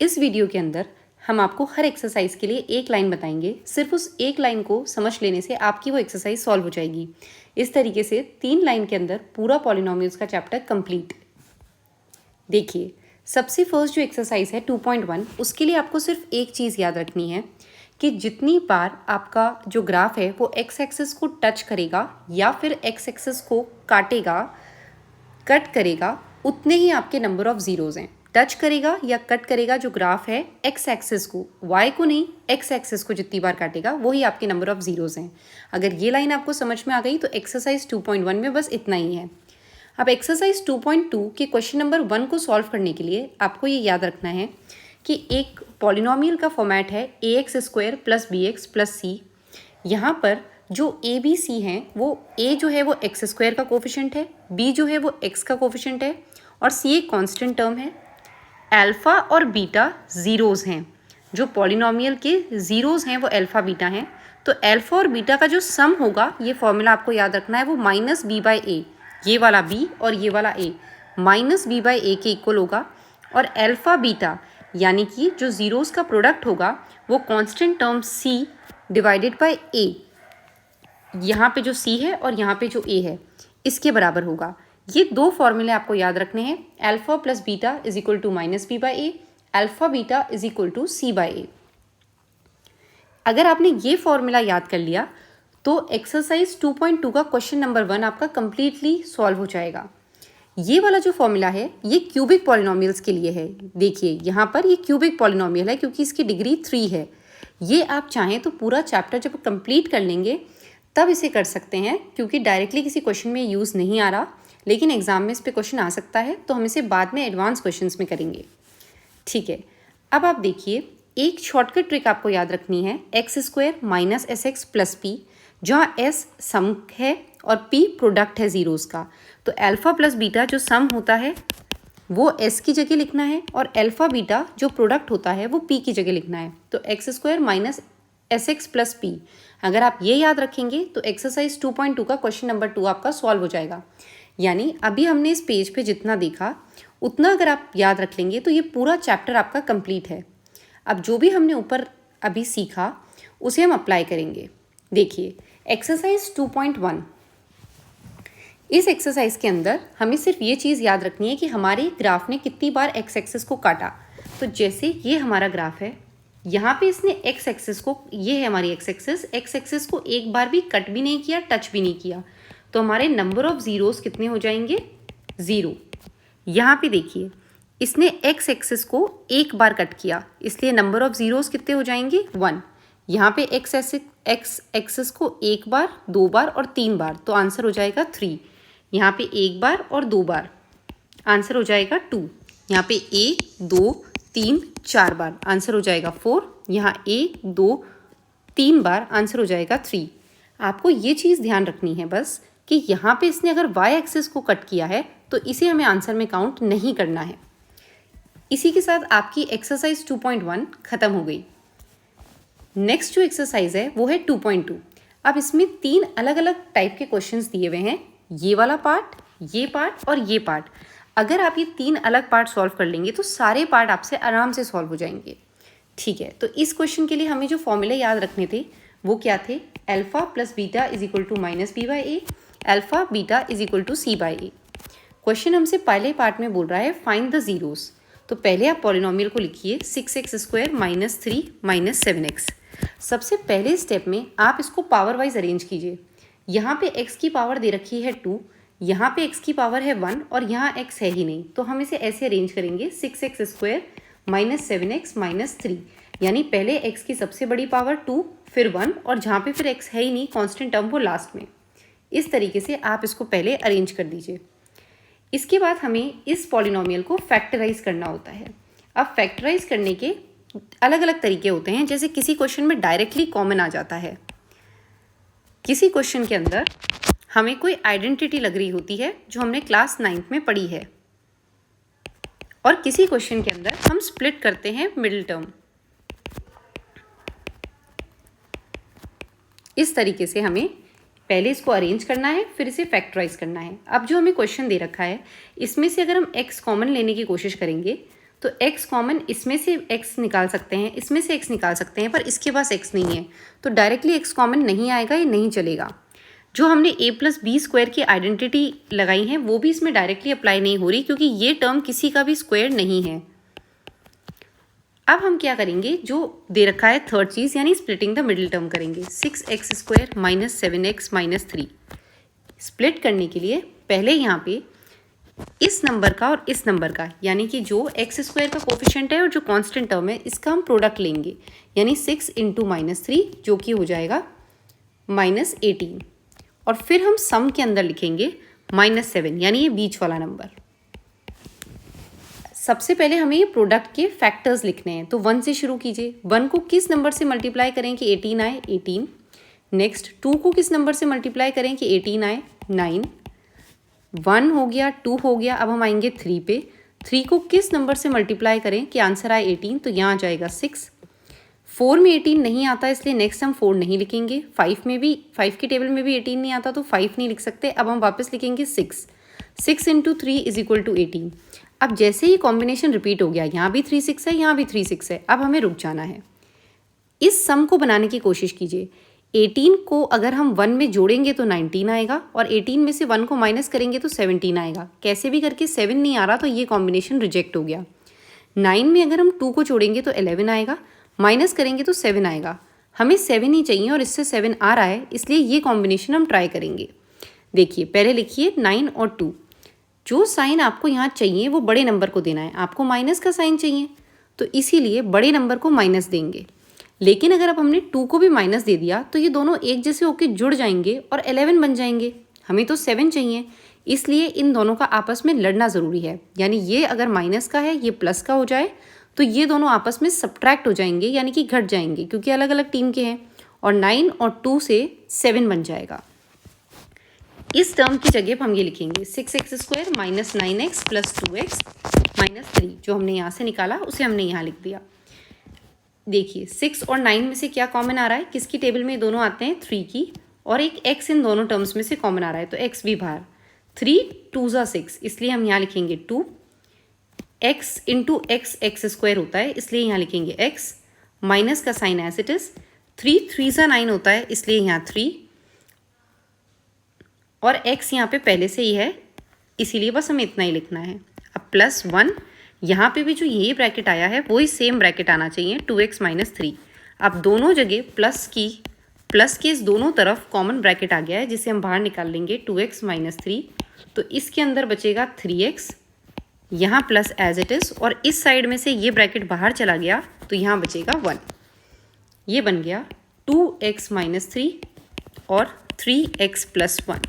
इस वीडियो के अंदर हम आपको हर एक्सरसाइज के लिए एक लाइन बताएंगे। सिर्फ उस एक लाइन को समझ लेने से आपकी वो एक्सरसाइज सॉल्व हो जाएगी। इस तरीके से 3 लाइन के अंदर पूरा पॉलिनोमियल्स का चैप्टर कंप्लीट। देखिए, सबसे फर्स्ट जो एक्सरसाइज है 2.1, उसके लिए आपको सिर्फ एक चीज़ याद रखनी है कि जितनी बार आपका जो ग्राफ है वो एक्स एक्सिस को टच करेगा या फिर एक्स एक्सिस को काटेगा, कट करेगा, उतने ही आपके नंबर ऑफ ज़ीरोज़ हैं। टच करेगा या कट करेगा जो ग्राफ है एक्स एक्सिस को, वाई को नहीं, एक्स एक्सिस को जितनी बार काटेगा वही आपके नंबर ऑफ ज़ीरोज़ हैं। अगर ये लाइन आपको समझ में आ गई तो एक्सरसाइज 2.1 में बस इतना ही है। अब एक्सरसाइज 2.2 के क्वेश्चन नंबर 1 को सॉल्व करने के लिए आपको ये याद रखना है कि एक पॉलिनोमियल का फॉर्मेट है ax² plus bx plus c। यहाँ पर जो ए बी सी हैं वो a जो है वो x² का कोफिशिएंट है, b जो है वो x का कोफिशिएंट है और c एक कांस्टेंट टर्म है। अल्फ़ा और बीटा ज़ीरोज़ हैं। जो पॉलिनोमियल के ज़ीरोज़ हैं वो अल्फ़ा बीटा हैं। तो अल्फ़ा और बीटा का जो सम होगा, ये फॉर्मूला आपको याद रखना है, वो -b/a, ये वाला b और ये वाला a -b/a के इक्वल होगा। और अल्फ़ा बीटा यानी कि जो ज़ीरोज़ का प्रोडक्ट होगा वो constant term c divided by a, यहाँ पे जो c है और यहाँ पे जो a है, इसके बराबर होगा। ये दो फॉर्मूले आपको याद रखने हैं। Alpha plus beta is equal to -b/a, alpha beta is equal to c/a। अगर आपने ये फॉर्मूला याद कर लिया तो एक्सरसाइज 2.2 का क्वेश्चन नंबर 1 आपका कंप्लीटली सॉल्व हो जाएगा। ये वाला जो फॉर्मूला है ये क्यूबिक पॉलिनोमियल्स के लिए है। देखिए यहाँ पर ये क्यूबिक पॉलिनोमियल है क्योंकि इसकी डिग्री 3 है। ये आप चाहें तो पूरा चैप्टर जब कंप्लीट कर लेंगे तब इसे कर सकते हैं, क्योंकि डायरेक्टली किसी क्वेश्चन में यूज़ नहीं आ रहा, लेकिन एग्जाम में इस पे क्वेश्चन आ सकता है, तो हम इसे बाद में एडवांस क्वेश्चंस में करेंगे। ठीक है, अब आप देखिए, एक शॉर्टकट ट्रिक आपको याद रखनी है, x² minus sx plus p, जहाँ s सम है और p प्रोडक्ट है ज़ीरोज़ का। तो अल्फ़ा प्लस बीटा जो सम होता है वो s की जगह लिखना है और अल्फ़ा बीटा जो प्रोडक्ट होता है वो p की जगह लिखना है। तो x² minus sx plus p, अगर आप ये याद रखेंगे तो एक्सरसाइज 2.2 का क्वेश्चन नंबर 2 आपका सॉल्व हो जाएगा। यानी अभी हमने इस पेज पे जितना देखा उतना अगर आप याद रख लेंगे तो ये पूरा चैप्टर आपका कंप्लीट है। अब जो भी हमने ऊपर अभी सीखा उसे हम अप्लाई करेंगे। देखिए, एक्सरसाइज 2.1, इस एक्सरसाइज के अंदर हमें सिर्फ ये चीज़ याद रखनी है कि हमारे ग्राफ ने कितनी बार एक्स एक्सिस को काटा। तो जैसे ये हमारा ग्राफ है, यहाँ पे इसने एक्स एक्सिस को, ये है हमारी एक्स एक्सिस को एक बार भी कट भी नहीं किया, टच भी नहीं किया। तो हमारे नंबर ऑफ ज़ीरोज़ कितने हो जाएंगे? 0। यहाँ पे देखिए, इसने एक्स एक्सिस को एक बार कट किया, इसलिए नंबर ऑफ ज़ीरोज़ कितने हो जाएंगे? 1। यहाँ पे एक्स एक्सिस को एक बार, 2 बार और 3 बार, तो आंसर हो जाएगा 3। यहाँ पे एक बार और 2 बार, आंसर हो जाएगा 2। यहाँ पे 1, 2, 3, 4 बार, आंसर हो जाएगा 4। यहाँ 1, 2, 3 बार, आंसर हो जाएगा 3। आपको ये चीज़ ध्यान रखनी है बस कि यहाँ पे इसने अगर y एक्सिस को कट किया है तो इसे हमें आंसर में काउंट नहीं करना है। इसी के साथ आपकी एक्सरसाइज 2.1 ख़त्म हो गई। नेक्स्ट जो एक्सरसाइज है वो है 2.2। अब इसमें 3 अलग अलग टाइप के क्वेश्चंस दिए हुए हैं, ये वाला पार्ट, ये पार्ट और ये पार्ट। अगर आप ये 3 अलग पार्ट सॉल्व कर लेंगे तो सारे पार्ट आपसे आराम से सॉल्व हो जाएंगे। ठीक है, तो इस क्वेश्चन के लिए हमें जो फॉर्मूले याद रखने थे वो क्या थे? Alpha plus beta is equal to -b/a, alpha beta is equal to c/a। Question हमसे पहले पार्ट में बोल रहा है फाइंड द ज़ीरोज़। तो पहले आप पॉलिनोमियल को लिखिए 6x² माइनस 3 माइनस 7x। सबसे पहले स्टेप में आप इसको पावर वाइज अरेंज कीजिए। यहाँ पे x की पावर दे रखी है 2, यहाँ पे x की पावर है 1 और यहाँ x है ही नहीं, तो हम इसे ऐसे अरेंज करेंगे 6x² माइनस 7x माइनस 3, यानी पहले x की सबसे बड़ी पावर 2, फिर 1 और जहाँ पे फिर x है ही नहीं, कांस्टेंट टर्म, वो लास्ट में। इस तरीके से आप इसको पहले अरेंज कर दीजिए। इसके बाद हमें इस पॉलिनोमियल को फैक्टराइज करना होता है। अब फैक्टराइज करने के अलग अलग तरीके होते हैं। जैसे किसी क्वेश्चन में डायरेक्टली कॉमन आ जाता है, किसी क्वेश्चन के अंदर हमें कोई आइडेंटिटी लग रही होती है जो हमने क्लास 9th में पढ़ी है, और किसी क्वेश्चन के अंदर हम स्प्लिट करते हैं मिडिल टर्म। इस तरीके से हमें पहले इसको अरेंज करना है, फिर इसे फैक्टराइज करना है। अब जो हमें क्वेश्चन दे रखा है इसमें से अगर हम x कॉमन लेने की कोशिश करेंगे तो x कॉमन, इसमें से x निकाल सकते हैं, इसमें से x निकाल सकते हैं, पर इसके पास x नहीं है तो डायरेक्टली x कॉमन नहीं आएगा, ये नहीं चलेगा। जो हमने a प्लस बी स्क्वायर की आइडेंटिटी लगाई है वो भी इसमें डायरेक्टली अप्लाई नहीं हो रही, क्योंकि ये टर्म किसी का भी स्क्वायर नहीं है। अब हम क्या करेंगे, जो दे रखा है थर्ड चीज़, यानी स्प्लिटिंग द मिडिल टर्म करेंगे। 6x² minus 7x minus 3 split करने के लिए पहले यहाँ पे इस नंबर का और इस नंबर का, यानी कि जो x² का कोफिशिएंट है और जो कांस्टेंट टर्म है, इसका हम प्रोडक्ट लेंगे, यानी 6 इंटू -3 जो कि हो जाएगा -18, और फिर हम सम के अंदर लिखेंगे -7, यानी ये बीच वाला नंबर। सबसे पहले हमें ये प्रोडक्ट के फैक्टर्स लिखने हैं, तो 1 से शुरू कीजिए। 1 को किस नंबर से मल्टीप्लाई करें कि 18 आए, 18। नेक्स्ट 2 को किस नंबर से मल्टीप्लाई करें कि 18 आए, 9। 1 हो गया, 2 हो गया, अब हम आएंगे 3 पे। 3 को किस नंबर से मल्टीप्लाई करें कि आंसर आए 18, तो यहाँ आ जाएगा 6। 4 में 18 नहीं आता, इसलिए नेक्स्ट हम 4 नहीं लिखेंगे। 5 में भी, 5 की टेबल में भी 18 नहीं आता, तो 5 नहीं लिख सकते। अब हम वापस लिखेंगे 6। 6 इंटू 3 इज इक्वल टू 18। अब जैसे ही कॉम्बिनेशन रिपीट हो गया, यहाँ भी 3 6 है, यहाँ भी 3 6 है, अब हमें रुक जाना है। इस सम को बनाने की कोशिश कीजिए। 18 को अगर हम 1 में जोड़ेंगे तो 19 आएगा, और 18 में से 1 को माइनस करेंगे तो 17 आएगा। कैसे भी करके 7 नहीं आ रहा, तो ये कॉम्बिनेशन रिजेक्ट हो गया। 9 में अगर हम 2 को जोड़ेंगे तो 11 आएगा, माइनस करेंगे तो 7 आएगा। हमें 7 ही चाहिए और इससे 7 आ रहा है, इसलिए ये कॉम्बिनेशन हम ट्राई करेंगे। देखिए, पहले लिखिए 9 और 2। जो साइन आपको यहाँ चाहिए वो बड़े नंबर को देना है, आपको माइनस का साइन चाहिए तो इसीलिए बड़े नंबर को माइनस देंगे। लेकिन अगर अब हमने 2 को भी माइनस दे दिया तो ये दोनों एक जैसे होकर जुड़ जाएंगे और 11 बन जाएंगे। हमें तो 7 चाहिए, इसलिए इन दोनों का आपस में लड़ना ज़रूरी है। यानी ये अगर माइनस का है, ये प्लस का हो जाए, तो ये दोनों आपस में सब्ट्रैक्ट हो जाएंगे, यानी कि घट जाएंगे, क्योंकि अलग अलग टीम के हैं, और 9 और 2 से 7 बन जाएगा। इस टर्म की जगह पर हम ये लिखेंगे 6x² minus 9x plus 2x minus 3। जो हमने यहाँ से निकाला उसे हमने यहाँ लिख दिया। देखिए 6 और 9 में से क्या कॉमन आ रहा है, किसकी टेबल में दोनों आते हैं, 3 की, और एक x इन दोनों टर्म्स में से कॉमन आ रहा है, तो x भी बाहर। 3 2 ज़ा 6, इसलिए हम यहाँ लिखेंगे 2। x इंटू x² होता है, इसलिए यहाँ लिखेंगे x। माइनस का साइन एज इट इज़। 3 3 ज़ा 9 होता है, इसलिए यहाँ 3, और x यहाँ पे पहले से ही है, इसीलिए बस हमें इतना ही लिखना है। अब प्लस 1, यहाँ पे भी जो ये ब्रैकेट आया है वही सेम ब्रैकेट आना चाहिए, 2x माइनस 3। अब दोनों जगह प्लस के इस दोनों तरफ कॉमन ब्रैकेट आ गया है, जिसे हम बाहर निकाल लेंगे 2x माइनस 3। तो इसके अंदर बचेगा 3x, यहाँ प्लस एज इट इज़, और इस साइड में से ये ब्रैकेट बाहर चला गया तो यहाँ बचेगा 1। ये बन गया 2x माइनस 3 और 3x प्लस 1।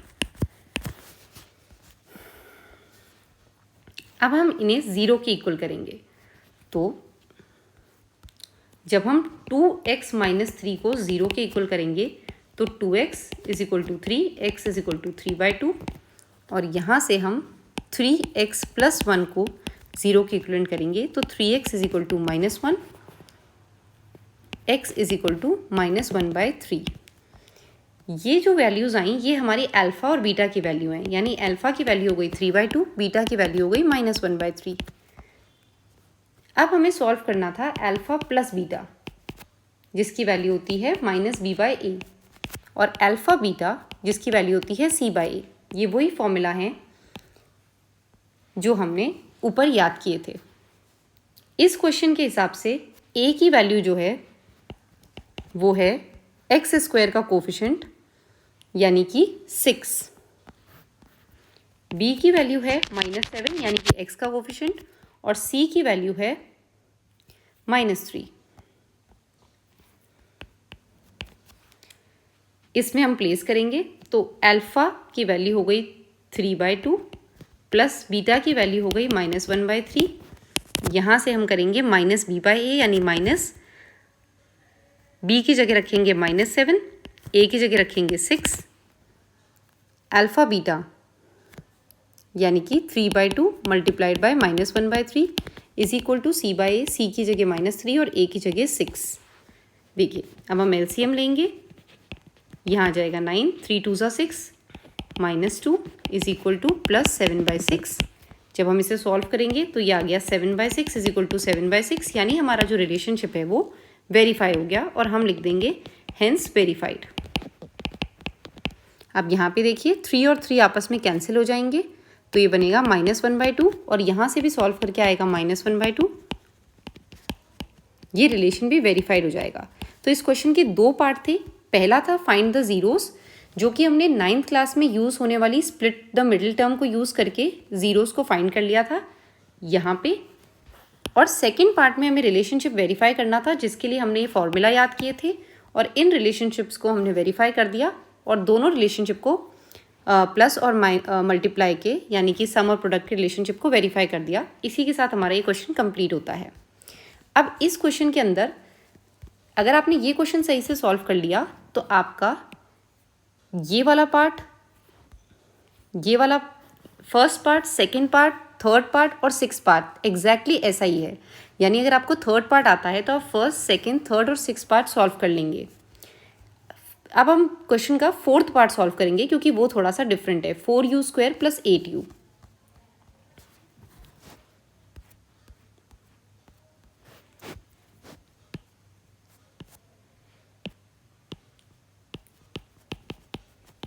अब हम इन्हें 0 के इक्वल करेंगे, तो जब हम 2x माइनस 3 को 0 के इक्वल करेंगे तो 2x is equal to 3, x is equal to 3/2, और यहाँ से हम 3x प्लस 1 को 0 के इक्वलेंट करेंगे तो 3x is equal to -1, x is equal to -1/3। ये जो वैल्यूज़ आई ये हमारी अल्फ़ा और बीटा की वैल्यू हैं, यानी अल्फ़ा की वैल्यू हो गई 3/2, बीटा की वैल्यू हो गई -1/3। अब हमें सॉल्व करना था अल्फ़ा प्लस बीटा, जिसकी वैल्यू होती है -b/a, और अल्फ़ा बीटा जिसकी वैल्यू होती है c/a। ये वही फॉर्मूला हैं जो हमने ऊपर याद किए थे। इस क्वेश्चन के हिसाब से a की वैल्यू जो है वो है x² का कोफिशिएंट, यानी कि 6। b की वैल्यू है -7, यानी कि x का कोफिशिएंट, और c की वैल्यू है -3। इसमें हम प्लेस करेंगे तो अल्फ़ा की वैल्यू हो गई 3/2 प्लस बीटा की वैल्यू हो गई -1/3। यहाँ से हम करेंगे -b/a, यानी माइनस b की जगह रखेंगे -7, a की जगह रखेंगे 6। अल्फ़ा बीटा यानी कि 3/2 multiplied by -1/3 is equal to c/a, c की जगह -3 और a की जगह 6। देखिए अब हम एलसीएम लेंगे, यहाँ आ जाएगा 9, 3 2 ज़ा 6, -2 इज इक्वल टू +7/6, जब हम इसे सॉल्व करेंगे तो ये आ गया 7/6 इज इक्वल टू 7/6, यानी हमारा जो रिलेशनशिप है वो वेरीफाई हो गया और हम लिख देंगे हेंस वेरीफाइड। अब यहाँ पे देखिए 3 और 3 आपस में कैंसिल हो जाएंगे तो ये बनेगा -1/2 और यहाँ से भी सॉल्व करके आएगा -1/2। ये रिलेशन भी वेरीफाइड हो जाएगा। तो इस क्वेश्चन के 2 पार्ट थे। पहला था फाइंड द जीरोस, जो कि हमने 9th क्लास में यूज़ होने वाली स्प्लिट द मिडिल टर्म को यूज़ करके जीरोस को फाइंड कर लिया था यहाँ पे। और सेकेंड पार्ट में हमें रिलेशनशिप वेरीफाई करना था, जिसके लिए हमने ये फॉर्मूला याद किए थे और इन रिलेशनशिप्स को हमने वेरीफाई कर दिया और दोनों रिलेशनशिप को प्लस और मल्टीप्लाई के यानी कि सम और प्रोडक्ट के रिलेशनशिप को वेरीफाई कर दिया। इसी के साथ हमारा ये क्वेश्चन कंप्लीट होता है। अब इस क्वेश्चन के अंदर अगर आपने ये क्वेश्चन सही से सॉल्व कर लिया तो आपका ये वाला पार्ट, ये वाला first part, second part, third part और 6th पार्ट एग्जैक्टली ऐसा ही है। यानी अगर आपको थर्ड पार्ट आता है तो आप फर्स्ट, सेकंड, थर्ड और 6th पार्ट सॉल्व कर लेंगे। अब हम क्वेश्चन का 4th पार्ट सॉल्व करेंगे क्योंकि वो थोड़ा सा डिफरेंट है। 4u² + 8u।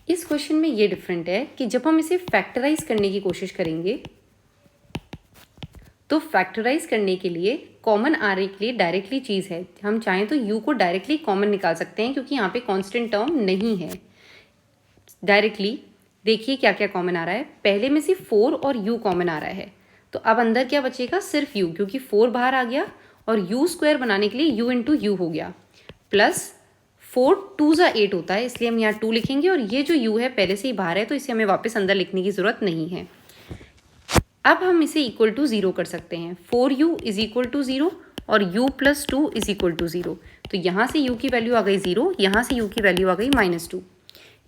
इस क्वेश्चन में ये डिफरेंट है कि जब हम इसे फैक्टराइज करने की कोशिश करेंगे तो फैक्टराइज करने के लिए कॉमन आने के लिए डायरेक्टली चीज़ है। हम चाहें तो u को डायरेक्टली कॉमन निकाल सकते हैं क्योंकि यहाँ पे कांस्टेंट टर्म नहीं है। डायरेक्टली देखिए क्या क्या कॉमन आ रहा है। पहले में से 4 और u कॉमन आ रहा है तो अब अंदर क्या बचेगा, सिर्फ u, क्योंकि 4 बाहर आ गया और u² बनाने के लिए u × u हो गया। प्लस 4 2 × 8 होता है, इसलिए हम यहाँ 2 लिखेंगे और ये जो u है पहले से ही बाहर है तो इसे हमें वापस अंदर लिखने की ज़रूरत नहीं है। अब हम इसे इक्वल टू 0 कर सकते हैं। 4u इज इक्वल टू 0 और u + 2 इज इक्वल टू 0। तो यहाँ से u की वैल्यू आ गई 0, यहाँ से u की वैल्यू आ गई -2।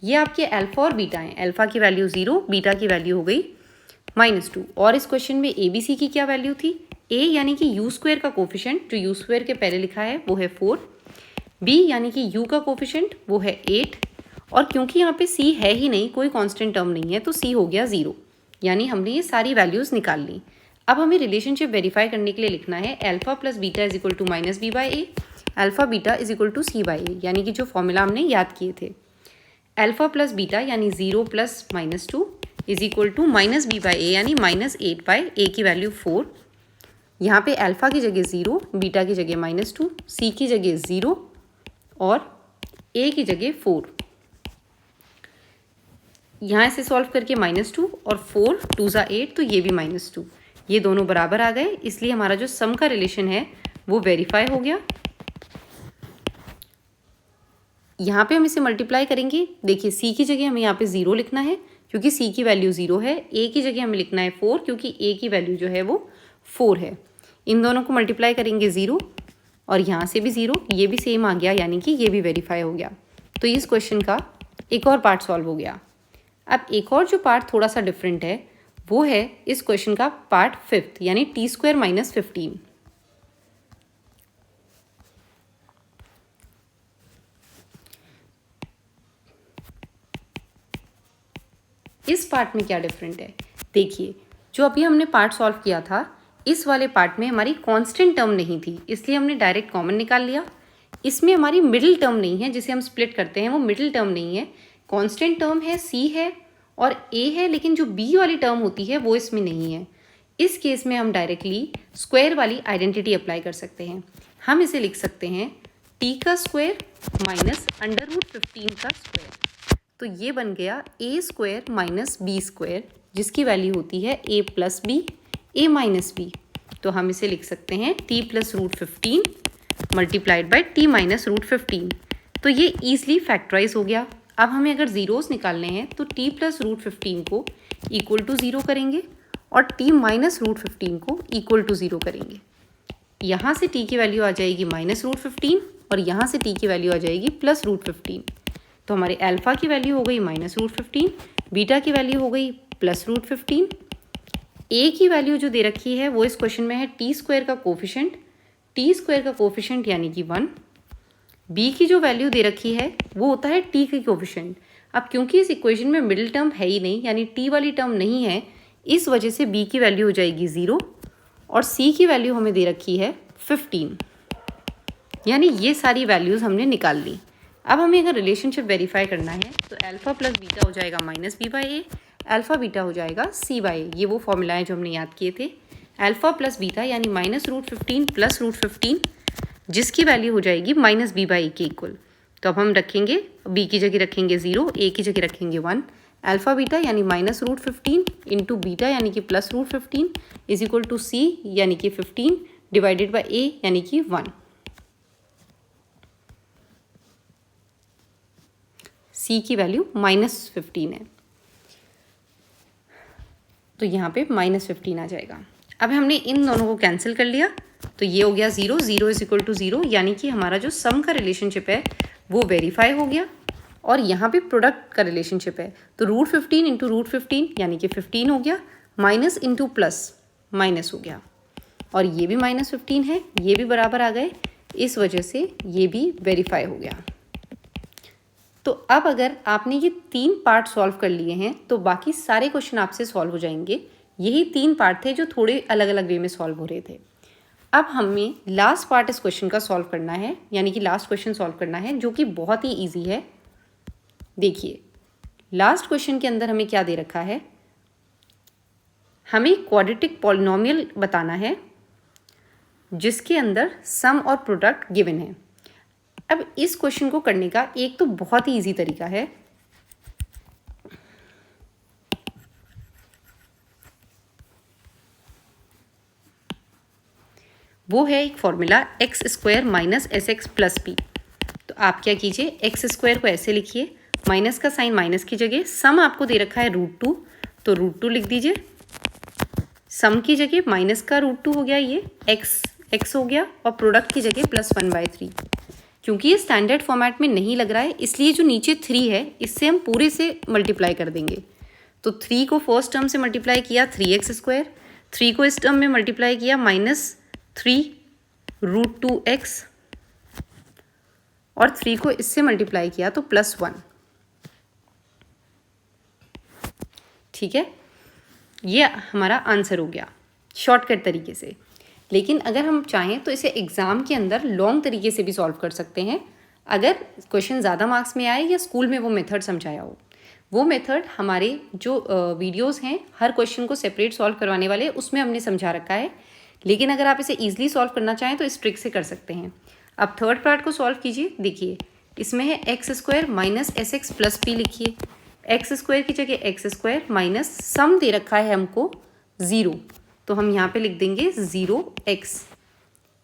ये आपके अल्फ़ा और बीटा हैं। अल्फ़ा की वैल्यू 0, बीटा की वैल्यू हो गई -2। और इस क्वेश्चन में a b c की क्या वैल्यू थी, a यानी कि u² का कोफिशिएंट जो u² के पहले लिखा है वो है 4, b यानी कि u का कोफिशिएंट वो है 8 और क्योंकि यहाँ पे c है ही नहीं, कोई कांस्टेंट टर्म नहीं है तो c हो गया 0। यानी हमने ये सारी वैल्यूज़ निकाल ली। अब हमें रिलेशनशिप वेरीफाई करने के लिए लिखना है alpha + beta is equal to -b/a, alpha beta is equal to c/a, यानी कि जो फॉर्मूला हमने याद किए थे। अल्फ़ा + बीटा यानी 0 + -2 इज इक्वल टू -b/a यानी -8/a की वैल्यू 4। यहाँ पे अल्फ़ा की जगह 0, बीटा की जगह -2, c की जगह 0 और a की जगह 4। यहाँ से सॉल्व करके -2 और 4 2 × 8 तो ये भी -2, ये दोनों बराबर आ गए, इसलिए हमारा जो सम का रिलेशन है वो वेरीफाई हो गया। यहाँ पे हम इसे मल्टीप्लाई करेंगे। देखिए c की जगह हमें यहाँ पे 0 लिखना है क्योंकि c की वैल्यू 0 है। a की जगह हमें लिखना है 4 क्योंकि a की वैल्यू जो है वो 4 है। इन दोनों को मल्टीप्लाई करेंगे 0 और यहाँ से भी 0, ये भी सेम आ गया, यानी कि ये भी वेरीफाई हो गया। तो इस क्वेश्चन का एक और पार्ट सॉल्व हो गया। अब एक और जो पार्ट थोड़ा सा डिफरेंट है वो है इस क्वेश्चन का पार्ट 5th यानी t² - 15। इस पार्ट में क्या डिफरेंट है, देखिए जो अभी हमने पार्ट सॉल्व किया था इस वाले पार्ट में हमारी कांस्टेंट टर्म नहीं थी, इसलिए हमने डायरेक्ट कॉमन निकाल लिया। इसमें हमारी मिडिल टर्म नहीं है, जिसे हम स्प्लिट करते हैं वो मिडिल टर्म नहीं है। कांस्टेंट टर्म है, c है और a है, लेकिन जो b वाली टर्म होती है वो इसमें नहीं है। इस केस में हम डायरेक्टली स्क्वायर वाली आइडेंटिटी अप्लाई कर सकते हैं। हम इसे लिख सकते हैं t² - √15 का स्क्वायर। तो ये बन गया a² - b², जिसकी वैल्यू होती है a + b, a - b। तो हम इसे लिख सकते हैं t + √15 मल्टीप्लाइड बाई t - √15। तो ये ईजिली फैक्टराइज हो गया। अब हमें अगर ज़ीरोस निकालने हैं तो t + √15 को इक्वल टू 0 करेंगे और t - √15 को इक्वल टू 0 करेंगे। यहाँ से t की वैल्यू आ जाएगी -√15 और यहाँ से t की वैल्यू आ जाएगी +√15। तो हमारे अल्फ़ा की वैल्यू हो गई -√15, बीटा की वैल्यू हो गई +√15। a की वैल्यू जो दे रखी है वो इस क्वेश्चन में है t² का कोफिशिएंट यानी कि 1। b की जो वैल्यू दे रखी है वो होता है t की कोफिशिएंट। अब क्योंकि इस इक्वेशन में मिडिल टर्म है ही नहीं, यानी t वाली टर्म नहीं है, इस वजह से b की वैल्यू हो जाएगी 0 और c की वैल्यू हमें दे रखी है 15, यानी ये सारी वैल्यूज़ हमने निकाल ली। अब हमें अगर रिलेशनशिप वेरीफाई करना है तो अल्फ़ा प्लस बीटा हो जाएगा minus B by A, alpha beta हो जाएगा सी बाई ए। ये वो फॉर्मूला है जो हमने याद किए थे। अल्फ़ा प्लस बीटा यानी -√15 प्लस √15, जिसकी वैल्यू हो जाएगी माइनस बी बाई ए के इक्वल। तो अब हम रखेंगे बी की जगह रखेंगे 0, ए की जगह रखेंगे 1। अल्फ़ा बीटा यानी -√15 इंटू बीटा यानी कि +√15 इज इक्वल टू सी यानी कि 15 डिवाइडेड बाई ए यानी कि 1। सी की वैल्यू -15 है, तो यहाँ पे -15 आ जाएगा। अब हमने इन दोनों को कैंसिल कर लिया, तो ये हो गया 0, 0 इज इक्वल टू 0, यानी कि हमारा जो सम का रिलेशनशिप है वो वेरीफाई हो गया। और यहाँ पे प्रोडक्ट का रिलेशनशिप है, तो √15 इंटू √15 यानी कि 15 हो गया, माइनस इंटू प्लस माइनस हो गया, और ये भी -15 है, ये भी बराबर आ गए, इस वजह से ये भी वेरीफाई हो गया। तो अब अगर आपने ये 3 पार्ट सॉल्व कर लिए हैं तो बाकी सारे क्वेश्चन आपसे सॉल्व हो जाएंगे। यही 3 पार्ट थे जो थोड़े अलग अलग वे में सॉल्व हो रहे थे। अब हमें लास्ट पार्ट इस क्वेश्चन का सॉल्व करना है, यानी कि लास्ट क्वेश्चन सॉल्व करना है, जो कि बहुत ही ईजी है। देखिए लास्ट क्वेश्चन के अंदर हमें क्या दे रखा है, हमें क्वाड्रेटिक पॉलिनोमियल बताना है जिसके अंदर सम और प्रोडक्ट गिवन है। अब इस क्वेश्चन को करने का एक तो बहुत ही इजी तरीका है, वो है एक formula x² minus SX plus p। तो आप क्या कीजिए, x² को ऐसे लिखिए, माइनस का साइन माइनस की जगह, सम आपको दे रखा है √2, तो √2 लिख दीजिए, सम की जगह माइनस का √2 हो गया, ये x हो गया, और प्रोडक्ट की जगह +1/3। क्योंकि ये स्टैंडर्ड फॉर्मेट में नहीं लग रहा है, इसलिए जो नीचे 3 है इससे हम पूरे से मल्टीप्लाई कर देंगे। तो 3 को फर्स्ट टर्म से मल्टीप्लाई किया 3x², 3 को इस टर्म में मल्टीप्लाई किया -3 √2x, और 3 को इससे मल्टीप्लाई किया तो +1। ठीक है, ये हमारा आंसर हो गया शॉर्टकट तरीके से। लेकिन अगर हम चाहें तो इसे एग्ज़ाम के अंदर लॉन्ग तरीके से भी सॉल्व कर सकते हैं, अगर क्वेश्चन ज़्यादा मार्क्स में आए या स्कूल में वो मेथड समझाया हो। वो मेथड हमारे जो वीडियोस हैं हर क्वेश्चन को सेपरेट सॉल्व करवाने वाले, उसमें हमने समझा रखा है। लेकिन अगर आप इसे ईजिली सॉल्व करना चाहें तो इस ट्रिक से कर सकते हैं। अब थर्ड पार्ट को सॉल्व कीजिए। देखिए इसमें है x² minus SX plus p, लिखिए x² की जगह x² माइनस सम दे रखा है हमको 0, तो हम यहाँ पे लिख देंगे 0x।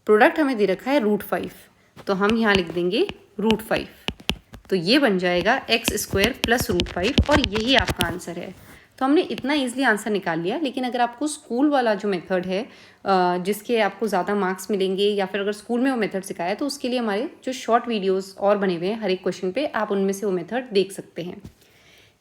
प्रोडक्ट हमें दे रखा है √5, तो हम यहाँ लिख देंगे √5। तो ये बन जाएगा x² प्लस √5, और यही आपका आंसर है। तो हमने इतना ईजिली आंसर निकाल लिया। लेकिन अगर आपको स्कूल वाला जो मेथड है जिसके आपको ज़्यादा मार्क्स मिलेंगे, या फिर अगर स्कूल में वो मेथड सिखाया, तो उसके लिए हमारे जो शॉर्ट वीडियोस और बने हुए हैं हर एक क्वेश्चन पे, आप उनमें से वो मेथड देख सकते हैं।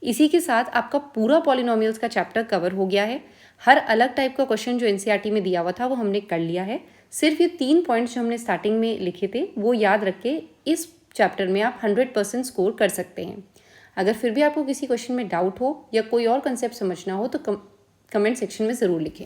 इसी के साथ आपका पूरा पॉलिनोमियल्स का चैप्टर कवर हो गया है। हर अलग टाइप का क्वेश्चन जो एनसीईआरटी में दिया हुआ था वो हमने कर लिया है। सिर्फ ये 3 पॉइंट्स जो हमने स्टार्टिंग में लिखे थे वो याद रख के इस चैप्टर में आप 100% स्कोर कर सकते हैं। अगर फिर भी आपको किसी क्वेश्चन में डाउट हो या कोई और कंसेप्ट समझना हो तो कमेंट सेक्शन में ज़रूर लिखें।